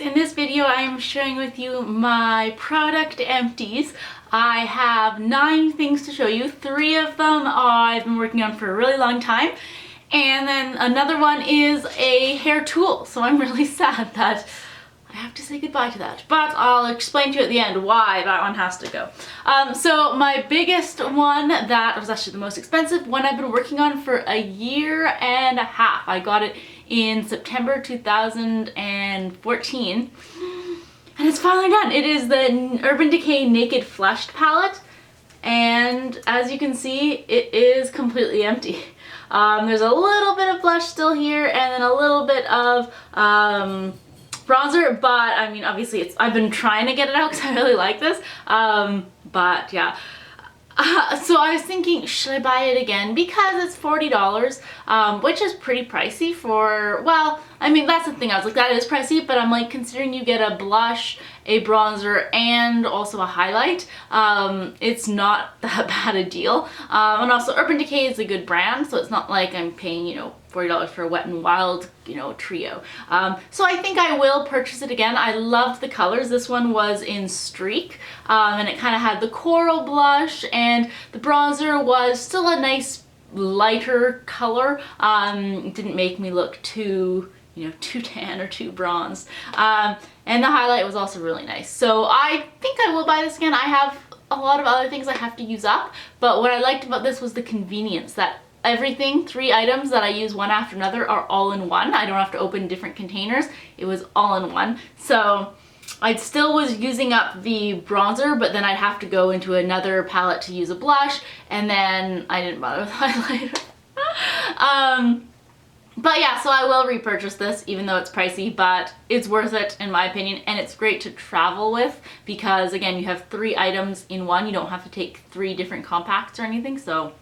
in this video I am sharing with you my product empties. I have 9 things to show you. 3 of them I've been working on for a really long time, and then another one is a hair tool, so I'm really sad that I have to say goodbye to that, but I'll explain to you at the end why that one has to go. So my biggest one, that was actually the most expensive one, I've been working on for a year and a half. I got it in September 2014 and it's finally done. It is the Urban Decay Naked Flushed palette, and as you can see it is completely empty. There's a little bit of blush still here and then a little bit of bronzer, but I mean obviously I've been trying to get it out because I really like this, but yeah. So I was thinking, should I buy it again? Because it's $40, which is pretty pricey for, well, I mean, that's the thing, I was like, that is pricey, but I'm like, considering you get a blush, a bronzer, and also a highlight, it's not that bad a deal. And also Urban Decay is a good brand, so it's not like I'm paying, you know, $40 for a Wet n Wild, you know, trio. So I think I will purchase it again. I loved the colors. This one was in Streak, and it kind of had the coral blush, and the bronzer was still a nice lighter color. It didn't make me look too, you know, too tan or too bronzed. And the highlight was also really nice. So I think I will buy this again. I have a lot of other things I have to use up, but what I liked about this was the convenience that everything, 3 items that I use one after another, are all in one. I don't have to open different containers. It was all in one. So I still was using up the bronzer, but then I'd have to go into another palette to use a blush, and then I didn't bother with highlighter. But yeah, so I will repurchase this, even though it's pricey, but it's worth it in my opinion, and it's great to travel with because, again, you have 3 items in one. You don't have to take 3 different compacts or anything, so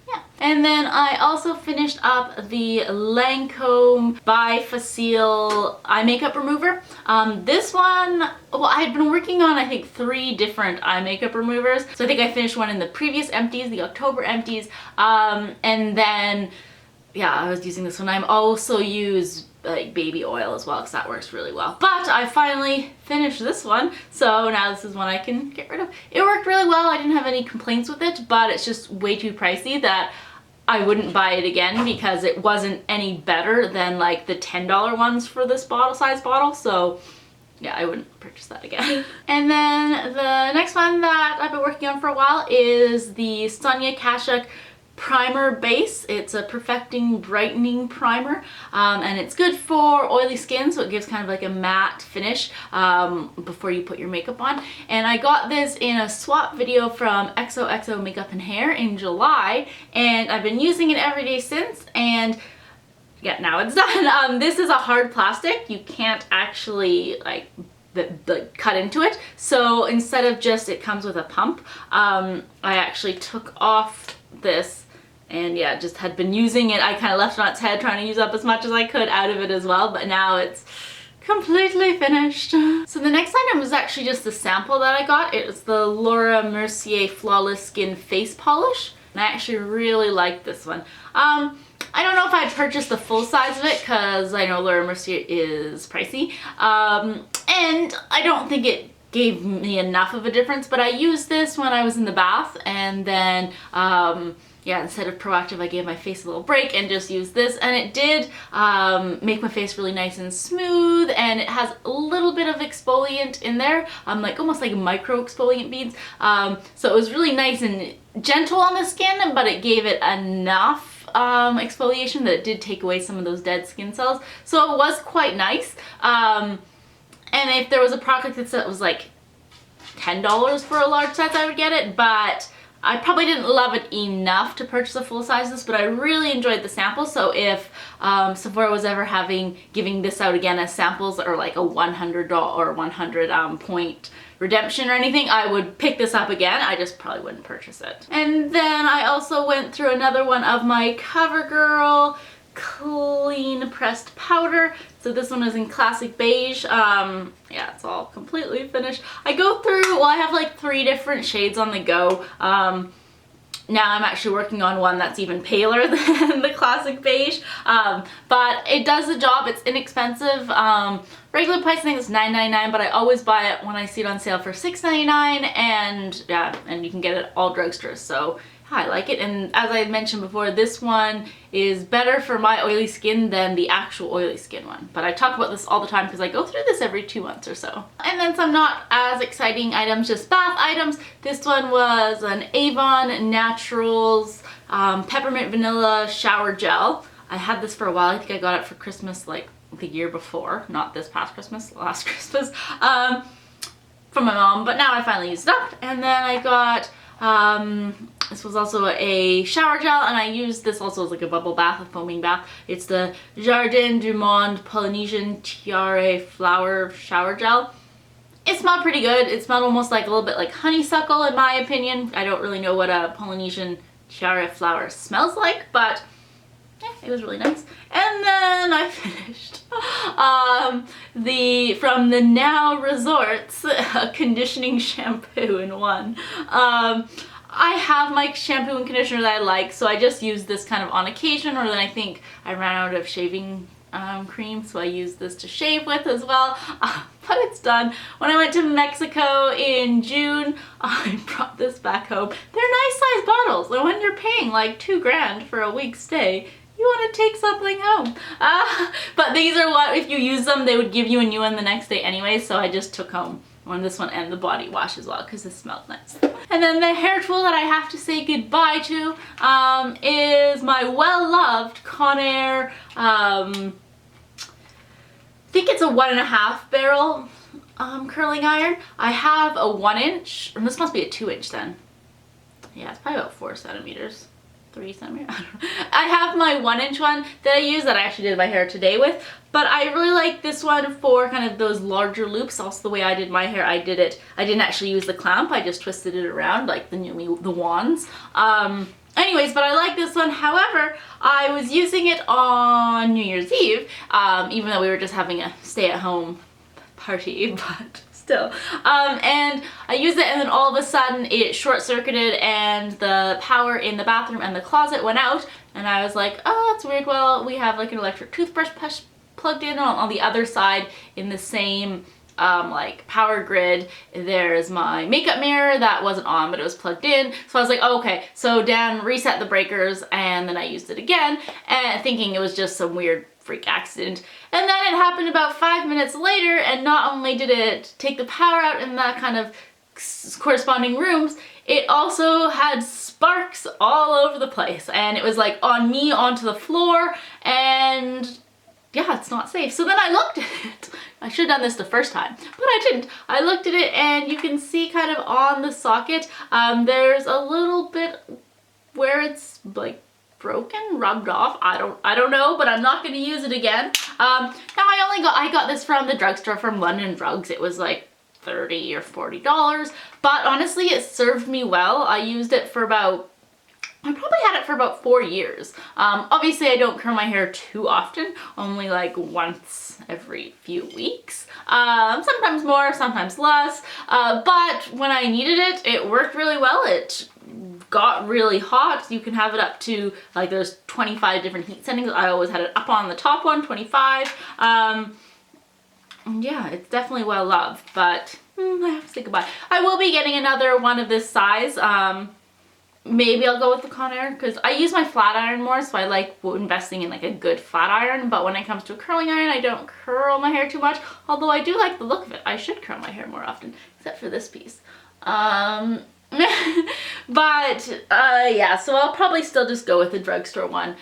yeah. And then I also finished up the Lancome Bifacile eye makeup remover. This one, well, I had been working on I think 3 different eye makeup removers. So I think I finished one in the previous empties, the October empties, and then yeah, I was using this one. I also use like baby oil as well because that works really well. But I finally finished this one, so now this is one I can get rid of. It worked really well. I didn't have any complaints with it, but it's just way too pricey that I wouldn't buy it again because it wasn't any better than like the $10 ones for this size bottle. So yeah, I wouldn't purchase that again. And then the next one that I've been working on for a while is the Sonia Kashuk primer base. It's a perfecting brightening primer, and it's good for oily skin, so it gives kind of like a matte finish before you put your makeup on. And I got this in a swap video from XOXO Makeup and Hair in July, and I've been using it every day since, and yeah, now it's done. This is a hard plastic. You can't actually like cut into it, so instead of just, it comes with a pump, I actually took off this, and yeah, just had been using it. I kind of left it on its head, trying to use up as much as I could out of it as well, but now it's completely finished. So the next item was actually just the sample that I got. It's the Laura Mercier Flawless Skin Face Polish, and I actually really like this one. I don't know if I'd purchase the full size of it because I know Laura Mercier is pricey, and I don't think it gave me enough of a difference, but I used this when I was in the bath, and then yeah, instead of Proactive I gave my face a little break and just used this, and it did make my face really nice and smooth, and it has a little bit of exfoliant in there, like almost like micro exfoliant beads, so it was really nice and gentle on the skin, but it gave it enough exfoliation that it did take away some of those dead skin cells, so it was quite nice. And if there was a product that was like $10 for a large size, I would get it, but I probably didn't love it enough to purchase a full size of this, but I really enjoyed the sample. So if Sephora was ever giving this out again as samples, or like a $100 or 100 point redemption or anything, I would pick this up again. I just probably wouldn't purchase it. And then I also went through another one of my CoverGirl clean pressed powder. So this one is in classic beige. Yeah, it's all completely finished. I go through, well, I have like 3 different shades on the go. now I'm actually working on one that's even paler than the classic beige, but it does the job. It's inexpensive. Regular price I think is $9.99, but I always buy it when I see it on sale for $6.99, and yeah, and you can get it at all drugstores, so I like it. And as I mentioned before, this one is better for my oily skin than the actual oily skin one. But I talk about this all the time because I go through this every 2 months or so. And then some not as exciting items, just bath items. This one was an Avon Naturals Peppermint Vanilla Shower Gel. I had this for a while. I think I got it for Christmas like the year before, not this past Christmas, last Christmas, from my mom, but now I finally used it up. And then I got this was also a shower gel, and I used this also as like a bubble bath, a foaming bath. It's the Jardin du Monde Polynesian Tiare Flower Shower Gel. It smelled pretty good. It smelled almost like a little bit like honeysuckle in my opinion. I don't really know what a Polynesian tiare flower smells like, but yeah, it was really nice. And then I finished from the Now Resorts a conditioning shampoo in one. I have my shampoo and conditioner that I like, so I just use this kind of on occasion, or then I think I ran out of shaving cream, so I use this to shave with as well. But it's done. When I went to Mexico in June, I brought this back home. They're nice size bottles, and when you're paying like $2 grand for a week's stay, you want to take something home. But these are what, if you use them, they would give you a new one the next day anyway, so I just took home this one and the body wash as well because this smelled nice. And then the hair tool that I have to say goodbye to is my well-loved Conair, I think it's a 1.5 barrel curling iron. I have a 1 inch, and this must be a 2 inch then. Yeah, it's probably about 4 centimeters. 3 centimeters. I don't know. I have my 1 inch one that I use that I actually did my hair today with, but I really like this one for kind of those larger loops. Also the way I did my hair, I didn't actually use the clamp, I just twisted it around like the wands. Anyways, but I like this one. However, I was using it on New Year's Eve, even though we were just having a stay-at-home party, but still. And I used it, and then all of a sudden it short-circuited and the power in the bathroom and the closet went out, and I was like, oh, that's weird. Well, we have like an electric toothbrush plugged in on the other side in the same like power grid. There's my makeup mirror that wasn't on, but it was plugged in. So I was like, oh, okay. So Dan reset the breakers, and then I used it again, and thinking it was just some weird freak accident. And then it happened about 5 minutes later, and not only did it take the power out in that kind of corresponding rooms, it also had sparks all over the place, and it was like on me, onto the floor, and yeah, it's not safe. So then I looked at it. I should have done this the first time, but I didn't. I looked at it, and you can see kind of on the socket, there's a little bit where it's like broken, rubbed off. I don't know, but I'm not going to use it again. Now I got this from the drugstore from London Drugs. It was like $30 or $40, but honestly it served me well. I used it for I probably had it for about 4 years. Obviously I don't curl my hair too often, only like once every few weeks. Sometimes more, sometimes less, but when I needed it, it worked really well. It got really hot. You can have it up to like there's 25 different heat settings. I always had it up on the top one, 25. Yeah, it's definitely well loved, but I have to say goodbye. I will be getting another one of this size. Maybe I'll go with the Conair because I use my flat iron more, so I like investing in like a good flat iron. But when it comes to a curling iron, I don't curl my hair too much, although I do like the look of it. I should curl my hair more often, except for this piece. But yeah, so I'll probably still just go with the drugstore one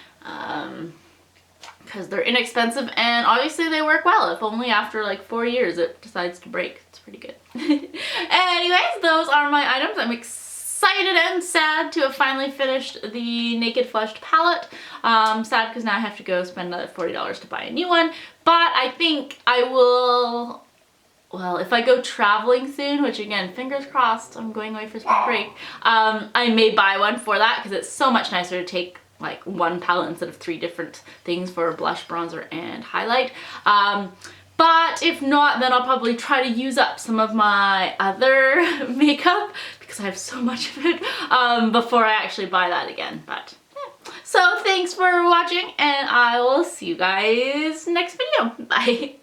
because they're inexpensive, and obviously they work well. If only after like 4 years it decides to break. It's pretty good. Anyways, those are my items. I'm excited and sad to have finally finished the Naked Flushed palette. Sad because now I have to go spend another $40 to buy a new one, but I think I will. Well, if I go traveling soon, which again, fingers crossed, I'm going away for spring break, I may buy one for that because it's so much nicer to take like one palette instead of 3 different things for blush, bronzer, and highlight. But if not, then I'll probably try to use up some of my other makeup because I have so much of it before I actually buy that again. But yeah. So thanks for watching, and I will see you guys next video. Bye.